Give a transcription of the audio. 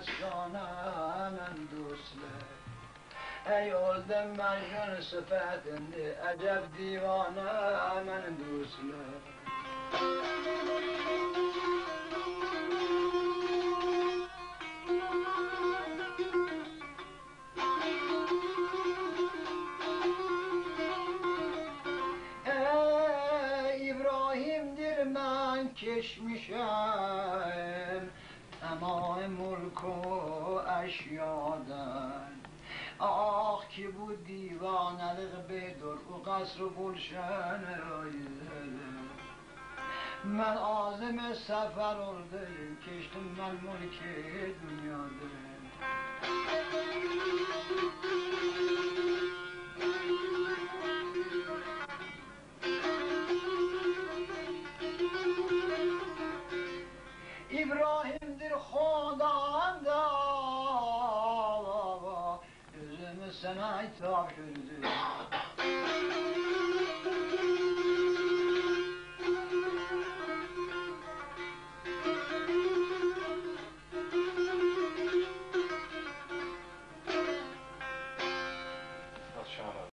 افسانه من دوسله ای oldım mecnun sıfatinde acep divane men دوسله ey İbrahim'dir ben keşmişem tamam mülk و eşyadan آخ که بود دیوانه بدر و قصر و گلشن من عازم سفر اردeyim کشتم من ملک dünyadayım İbrahim'dir خداوند sana hitap ediyor